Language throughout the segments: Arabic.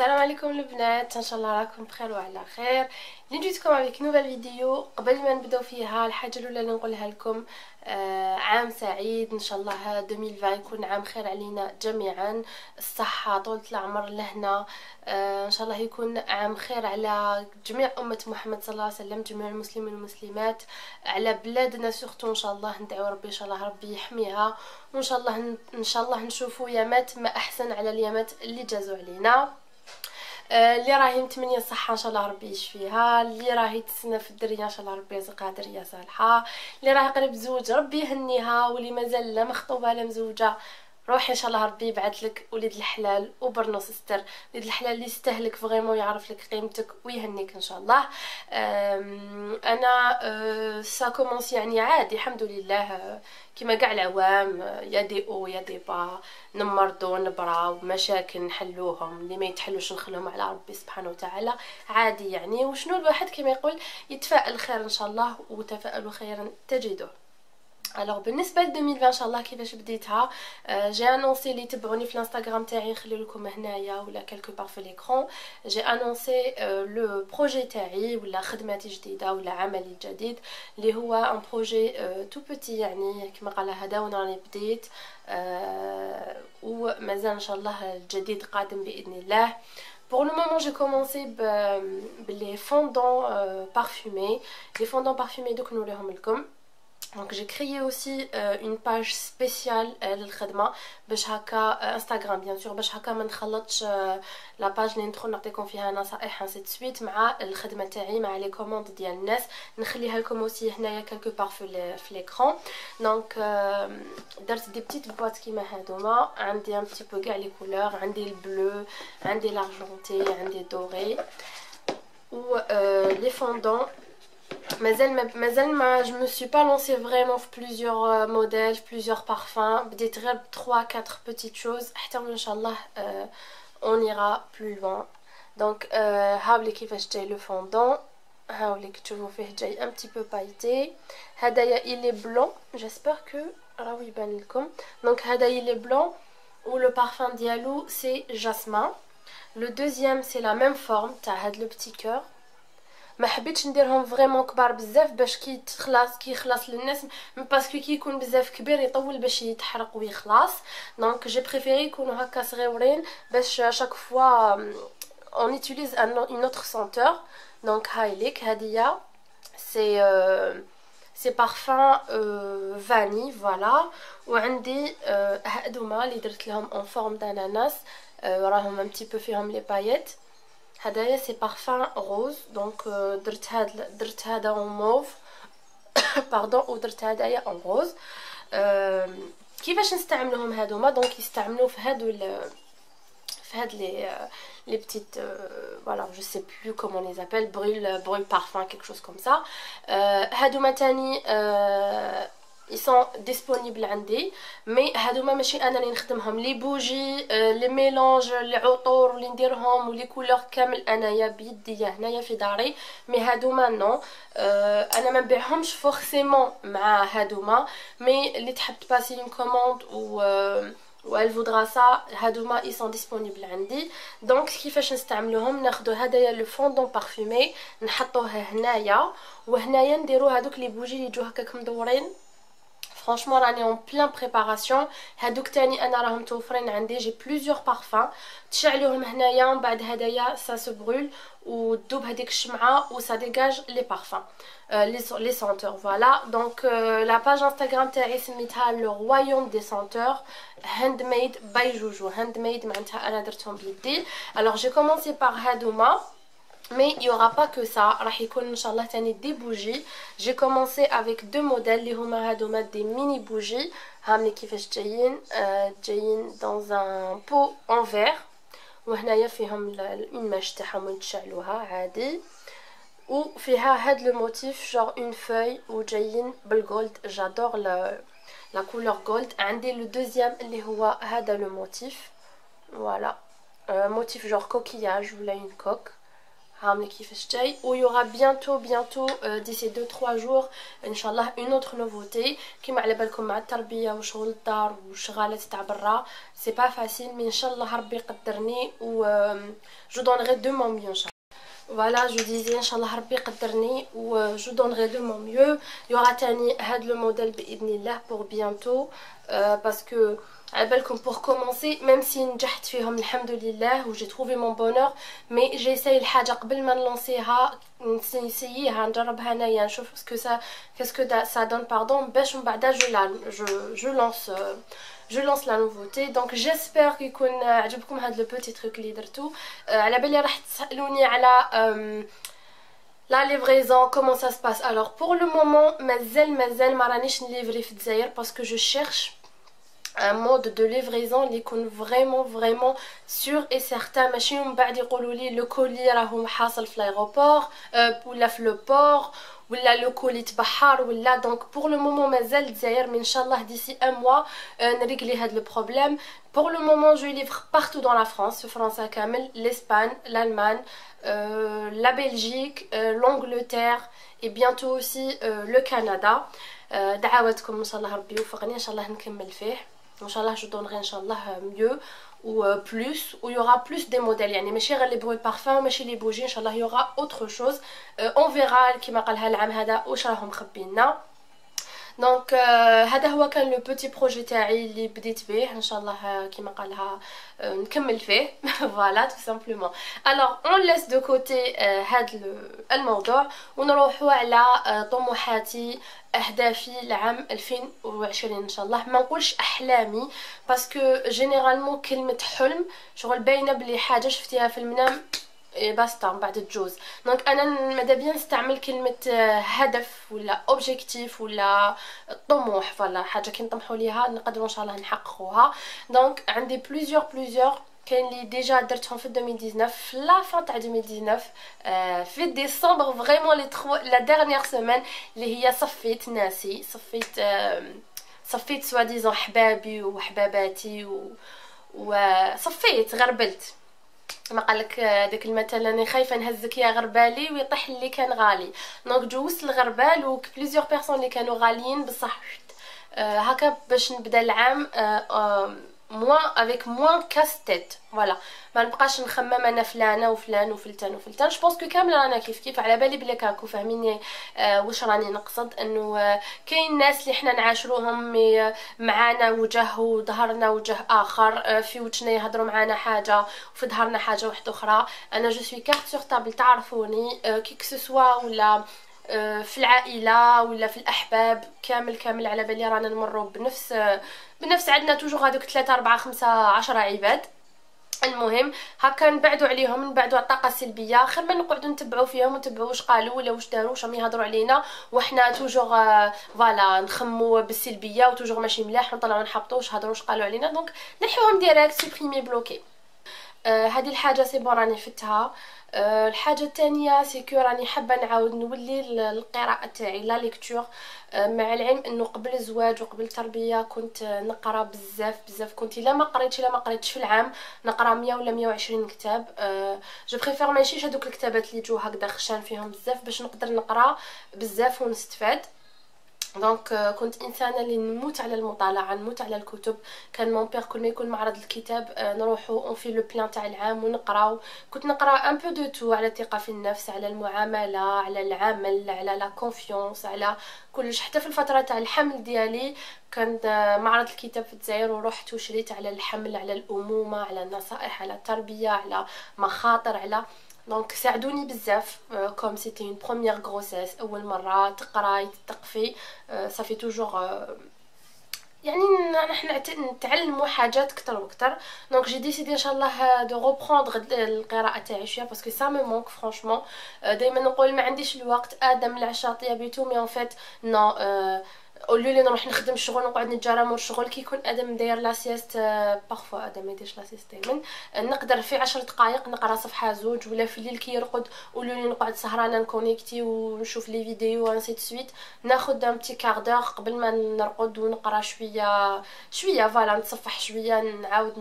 السلام عليكم البنات، ان شاء الله راكم بخير وعلى خير. اللي جيتكم avec نوفال فيديو. قبل ما نبداو فيها الحاجه الاولى اللي نقولها لكم عام سعيد ان شاء الله. 2020 يكون عام خير علينا جميعا، الصحه طولة العمر لهنا. ان شاء الله يكون عام خير على جميع امه محمد صلى الله عليه وسلم، جميع المسلمين والمسلمات، على بلادنا سورتو. ان شاء الله ندعو ربي ان شاء الله ربي يحميها، وان شاء الله نشوفوا يامات ما احسن على اليامات اللي جازوا علينا. اللي راهي متمنيه الصحه ان شاء الله ربي يشفيها، اللي راهي تسنى في الدريه ان شاء الله ربي يرزقها دريه صالحه، اللي راهي قريب زوج ربي يهنيها، واللي مازال لا مخطوبه لا مزوجه روحي ان شاء الله ربي يبعث لك وليد الحلال وبرنوس ستر، وليد الحلال اللي يستهلك فريمون يعرف لك قيمتك ويهنيك ان شاء الله. انا سا كومونس يعني عادي الحمد لله، كما كاع العوام، يا دي او يا دي با، نمرضو نبراو مشاكل نحلوهم، اللي ما يتحلوش نخلوهم على ربي سبحانه وتعالى عادي يعني. وشنو الواحد كما يقول يتفائل خير ان شاء الله، وتفائلوا خيرا تجدوه. الوغ بالنسبه ل 2020 ان شاء الله كيفاش بديتها، جي انونسي اللي يتبعوني في الانستغرام تاعي نخلي لكم هنايا ولا كالكو بار في ليكرون. جي انونسي لو بروجي تاعي ولا خدمتي جديده ولا عملي الجديد اللي هو ان بروجي تو بوتي يعني كما قال هذا، وانا راني بديت ومازال ان شاء الله الجديد قادم باذن الله. Pour le moment, j'ai commencé les fondants parfumés. Les fondants parfumés, donc nous les remettons. Donc j'ai créé aussi une page spéciale للخدمه باش هكا انستغرام بيان سور، باش هكا ما نخلطش لا باج اللي ندخل نعطيكم فيها نصائح انسي سويت مع الخدمه تاعي مع لي كوموند ديال الناس. نخليها لكم اوسي هنايا كالكو بار في ليكرون. دونك درت دي بتيت بواط كيما هادوما، عندي ان بتي بو كاع لي كولور، عندي البلو، عندي لارجونتي، عندي دوري و لي فوندون. مازال ما je me suis pas lancée vraiment في plusieurs modèles, plusieurs parfums. بديت غير 3-4 petites choses حتى ان شاء الله on ira plus loin. donc هاولي كيفاش جاي لو فوندون، هاولي تشوفوا فيه جاي un petit peu pailleté. هدايا il est blanc, j'espère que راهو يبان لكم. donc هدايا il est blanc و le parfum ديالو c'est jasmin. le deuxième c'est la même forme تاع هاد لو petit cœur. ما حبيتش نديرهم فريمون كبار بزاف باش كيخلص للناس، باسكو كي يكون بزاف كبير يطول باش يتحرق ويخلص. دونك جي بريفيري يكونوا هكا صغيورين باش شاك فوا اون يوتيليز ان اوتر سونتور. دونك هاي ليك هاديه سي بارفان فاني فوالا. وعندي هادوما اللي درت لهم اون فورم داناناس، راهم ان بتي بو فيهم لي بايت. هدايا سي بارفان روز. دونك درت هذا اون موف باردون، ودرت هدايا اون روز. كيفاش نستعملوهم هادوما؟ دونك يستعملوا في هاد les petites voilà je sais plus comment on les appelle, brûle parfum quelque chose comme ça. هادوما تاني ils sont disponibles عندي، مي هادوما ماشي انا اللي نخدمهم. لي بوجي لي ميلونج لي عطور اللي نديرهم ولي كولور كامل انايا بيديا هنايا في داري. مي هادوما نو انا ما نبيعهمش فورسيمون مع هادوما، مي اللي تحب تباسي اون كوموند و elle voudra ça هادوما ils sont disponibles عندي. دونك كيفاش نستعملوهم؟ ناخذ هدايا لو فوندون بارفومي نحطوه هنايا، وهنايا نديرو هادوك لي بوجي اللي يجوا هكاك مدورين. فرانشمون راني اون بلان بريباراسيون. هادوك تاني انا راهم توفرين عندي، جي بليزيور بارفان تشعلوهم هنايا ومن بعد هدايا سا سو برول وتذوب هذيك الشمعه وسا ديجاج لي بارفان لي سونتور فوالا. دونك لا باج انستغرام تاعي سميتها لو رويوم دي سونتور هاند ميد باي جوجو. هاند ميد معناتها انا درتهم بيدي. الوغ جي كومونسي بار هادوما، mais il y aura pas que ça. راح يكون ان شاء الله تاني دي بوجي. j'ai commencé avec deux modèles اللي هما هادوما دي ميني بوجي. هاملي كيفاش جايين، جايين dans un pot en verre، وهنايا فيهم الماج تاعهم يتشعلوها عادي، وفيها هاد لو موتيف جور اون فوي وجايين بالجولد. جادور لا كولور جولد. عندي لو دوزيام اللي هو هذا لو موتيف فوالا، موتيف جور كوكياج ولا اون كوك. هاملي كيفاش جاي. و يوغا بيانتو ديسي 2-3 جور ان شاء الله اون اوتر نوفوتي. كيما على بالكم مع التربيه وشغل الدار وشغالات تاع برا سي با فاسيل، مي ان شاء الله ربي يقدرني و جو دونغي دو مون ميو ان شاء الله. فوالا جو ديزي ان شاء الله ربي يقدرني و جو دونغي دو مون ميو. يوغا تاني هاد لو موديل باذن الله بور بيانتو باسكو على بالكم بور كومونسي ميم سي نجحت فيهم الحمد لله و جي تروفي مون بونور، مي جيساي الحاجه قبل ما نلونسيها نسييها نجربها انايا نشوف كاسكو سا دون باردون باش من بعد جو لونس لا نوفوتي. دونك جيسبر يكون عجبكم هاد لو بوتي تروك اللي درتو. على بالي راح تسالوني على لا ليفريزون كومون سا سباس. الوغ بور لو مومون مازال ما رانيش نليفري في الجزائر باسكو جو شيرش un mode de livraison اللي يكون vraiment sûr et certain، ماشي من بعد يقولوا لي لو كولي راهو حاصل في لايغوبور ولا في لو بور ولا لو كولي تبحر ولا. دونك بور لو مومون مازال الجزائر، مي ان شاء الله ديسي ان موا نريغلي هاد لو بروبليم. بور لو مومون جو ليفر بارتو دون لا فرانس، في فرنسا كامل، لاسبان، l'Allemagne, la Belgique, l'Angleterre et bientôt aussi le Canada. دعواتكم ان شاء الله ربي يوفقني ان شاء الله نكمل فيه ان شاء الله. جو دونغي ان شاء الله mieux ou plus ou il y aura plus des modèles، يعني ماشي غير لي بروي بارفان ماشي لي بوجي، ان شاء الله il y aura autre chose. on verra كيما قالها العام هذا واش راهم مخبينا. دونك هذا هو كان لو بوتي بروجي تاعي اللي بديت به، ان شاء الله كيما قالها نكمل فيه. فوالا تو سامبلومون. الوغ اون ليس دو كوتي هاد الموضوع ونروحوا على طموحاتي اهدافي لعام 2020 ان شاء الله. ما نقولش احلامي باسكو جينيرالمون كلمه حلم شغل باينه بلي حاجه شفتيها في المنام باستا من بعد تجوز. دونك انا مادابيا نستعمل كلمه هدف ولا اوبجيكتيف ولا طموح، فوالا حاجه كي نطمحوا ليها نقدروا ان شاء الله نحققوها. دونك عندي بليزيور كاين لي ديجا درتهم في 2019 في لا فان تاع 2019 في ديسمبر فريمون لا ديرنيير سيمين اللي هي صفيت ناسي، صفيت سوا ديزون حبابي وحباباتي وصفيت غربلت. ما قالك داك المثل راني خايفه نهزك يا غربالي ويطيح اللي كان غالي. دونك جوزت الغربال و بليزيور بيرسون اللي كانوا غاليين بصح هكا باش نبدا العام موان افيك موان كاس تيت. فوالا ما نبقاش نخمم انا فلانه وفلان وفلتان وفلتان. جو بونس كو كامل رانا كيف على بالي بلي كاكو فاهميني واش راني نقصد. انه كاين ناس اللي حنا نعاشروهم معانا وجه وظهرنا وجه اخر، في وجهنا يهضروا معانا حاجه وفي ظهرنا حاجه واحده اخرى. انا جو سوي كارت سور تابل تعرفوني كي كسوا ولا في العائله ولا في الاحباب كامل على بالي رانا نمروا بنفس عندنا توجور هذوك 3 4 5 10 عباد. المهم هكا نبعدوا عليهم، نبعدوا على الطاقه السلبيه، خير ما نقعدوا نتبعوا فيهم ونتبعوا واش قالوا ولا واش داروا واش راهم يهضروا علينا وحنا توجور فوالا نخموا بالسلبيه وتوجور ماشي ملاح ونطلعوا نحبطوا واش هضروا واش قالوا علينا. دونك نحيوهم ديريكت سوبريمي بلوكي. هذه الحاجه سي بون راني فتها. الحاجه الثانيه سي كو راني حابه نعاود نولي القراءه تاعي لا ليكتور. مع العلم انه قبل الزواج وقبل التربيه كنت نقرا بزاف كنت الا ما قريتش في العام نقرا 100 ولا 120 كتاب. جو بريفير ما نمشيش هذوك الكتابات اللي يجوا هكذا خشان فيهم بزاف باش نقدر نقرا بزاف ونستفاد. دونك كنت انسانه اللي نموت على المطالعه، نموت على الكتب. كان مون بير كل ما يكون معرض الكتاب نروحوا اون في لو بلان تاع العام ونقراو. كنت نقرا ان بو دو تو على الثقه في النفس، على المعامله، على العمل، على لا كونفيونس، على كلش. حتى في الفتره تاع الحمل ديالي كان معرض الكتاب في الجزائر ورحت وشريت على الحمل، على الامومه، على النصائح، على التربيه، على مخاطر، على دونك ساعدوني بزاف. كوم سيتي اون بروميير غروسيس، اول مره تقراي تثقفي صافي توجور يعني نحن نتعلموا حاجات اكثر واكثر. دونك جي ديسيدي ان شاء الله دو ريبروندر القراءه تاعي شويه باسكو سا مي مونك فرانشمون. دائما نقول ما عنديش الوقت، ادم العشاء طيابيتو، مي ان فيت نو اولو لي نروح نخدم الشغل نقعد نتجرى مور الشغل كي يكون ادم داير لاسيست. بارفوا ادم ما يديرش لاسيست دائما، نقدر في 10 دقائق نقرا صفحه زوج، ولا في الليل كي يرقد اولو لي نقعد سهرانه نكونيكتي ونشوف لي فيديو وانسي دو سويت ناخذ ان بتي كاردور قبل ما نرقد ونقرا شويه فوالا نتصفح شويه نعاود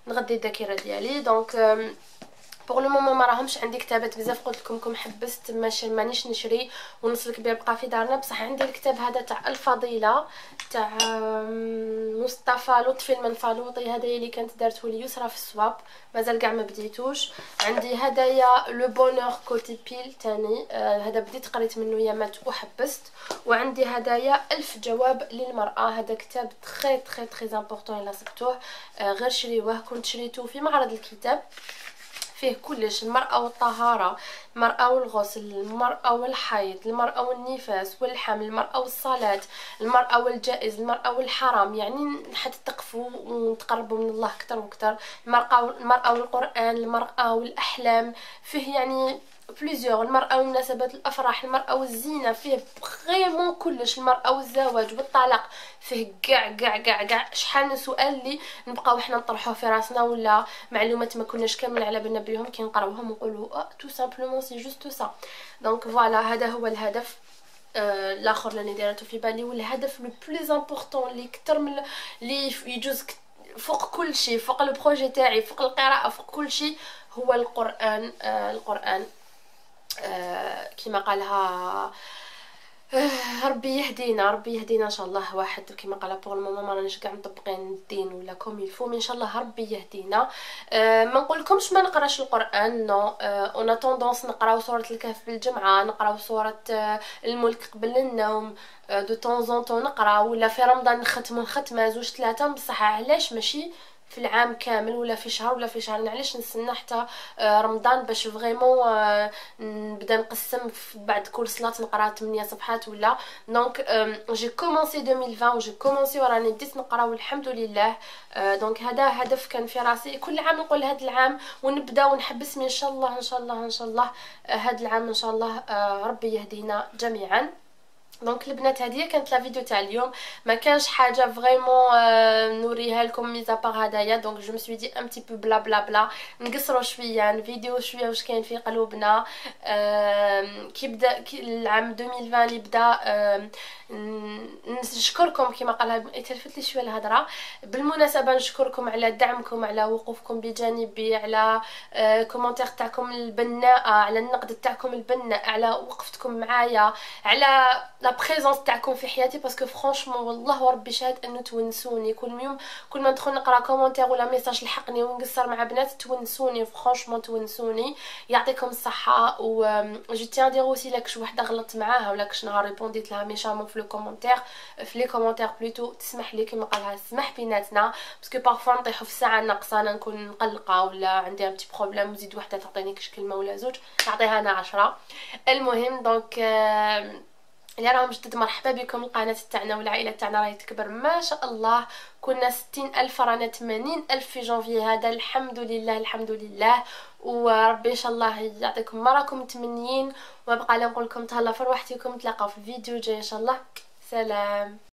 نغدي الذاكره ديالي. دونك بوغ لو مومون ما راهمش عندي كتابات بزاف، قلت لكم حبست مانيش نشري والنص الكبير بقى في دارنا. بصح عندي الكتاب هذا تاع الفضيله تاع مصطفى لطفي المنفلوطي، هذا اللي كانت دارته لي يسرى في السواب، مازال كاع ما بديتوش. عندي هدايا لو بونور كوتي بيل تاني، هذا بديت قريت منه يامات وحبست. وعندي هدايا 1000 جواب للمراه، هذا كتاب تري تري تري امبورطون الا صبتوه، غير شريوه، كنت شريته في معرض الكتاب، فيه كلش، المرأة والطهارة، المرأة والغسل، المرأة والحيض، المرأة والنفاس والحمل، المرأة والصلاة، المرأة والجائز، المرأة والحرام، يعني حتى تقفوا وتقربوا من الله أكثر وأكثر، المرأة والقرآن، المرأة والأحلام، فيه يعني بليزيور، المرأة والمناسبات الأفراح، المرأة والزينة، فيه فريمون كلش، المرأة والزواج والطلاق، فيه كاع شحال من سؤال اللي نبقاو حنا نطرحوه في راسنا، ولا معلومات ما كناش كامل على بالنا بهم كي نقراوهم ونقولوا تو سامبلومون سي جوست سا. دونك فوالا هذا هو الهدف الاخر اللي دايرته في بالي، والهدف لو بليز امبورطون اللي كثر من اللي يجوز فوق كل شيء، فوق البروجي تاعي، فوق القراءه، فوق كل شيء، هو القران. القران كما قالها ربي يهدينا، ربي يهدينا ان شاء الله. واحد كما قال بوغ المومون ما رانيش كاع مطبقين الدين ولا كوم يلفو، ان شاء الله ربي يهدينا. ما نقولكمش ما نقراش القران، نو اون توندونس نقراو سوره الكهف بالجمعه، نقراو سوره الملك قبل النوم، دو طون زون طون نقراو، ولا في رمضان نختمو ختمه زوج ثلاثه، بصح علاش ماشي في العام كامل ولا في شهر ولا في شهرين؟ علاش نستنى حتى رمضان باش فريمون نبدا نقسم بعد كل صلاه نقرا 8 صفحات ولا؟ دونك جي كومونسي 2020 وجي كومونسي وراني بديت نقرا والحمد لله. دونك هذا هدف كان في راسي، كل عام نقول هذا العام ونبدا ونحبس ان شاء الله ان شاء الله ان شاء الله هذا العام ان شاء الله ربي يهدينا جميعا. دونك البنات هذه كانت لا فيديو تاع اليوم، ما كانش حاجه فريمون نوريها لكم ميزا بار هدايا. دونك جو مسوي دي ان بتي بو بلا بلا بلا، نقصروا شويه الفيديو شويه واش كاين في قلوبنا. كي بدا العام 2020 اللي بدا، نشكركم كما قالها تلفت لي شويه الهضره. بالمناسبه نشكركم على دعمكم، على وقوفكم بجانبي، على كومونتير تاعكم البناءه، على النقد تاعكم البناء، على وقفتكم معايا، على لا بريزونس تاعكم في حياتي، باسكو فرانشمون والله وربي شاهد انه تونسوني كل يوم، كل ما ندخل نقرا كومونتير ولا ميساج لحقني ونقصر مع بنات تونسوني، فرانشمون تونسوني، يعطيكم الصحه. و جو تيان دير اوسي لاكش وحده غلطت معاها ولا كش نهار ريبونديت لها ميشامون في لو كومونتير، في لي كومونتير بلوتو، تسمح لي كيما قالها سمح بيناتنا، باسكو بارفو نطيحوا في الساعه ناقصه، انا نكون مقلقه ولا عندي ان بتي بروبليم وزيد وحده تعطيني كش كلمه ولا زوج نعطيها انا 10. المهم دونك اللي راهم جدد مرحبا بكم، القناه تاعنا والعائله تاعنا راهي تكبر ما شاء الله، كنا 60,000 رانا 80,000 في جونفي هذا، الحمد لله الحمد لله. وربي ان شاء الله يعطيكم ما راكم متمنيين، وبقى نقول لكم تهلا في روحتكم، نتلاقاو في الفيديو الجاي ان شاء الله. سلام.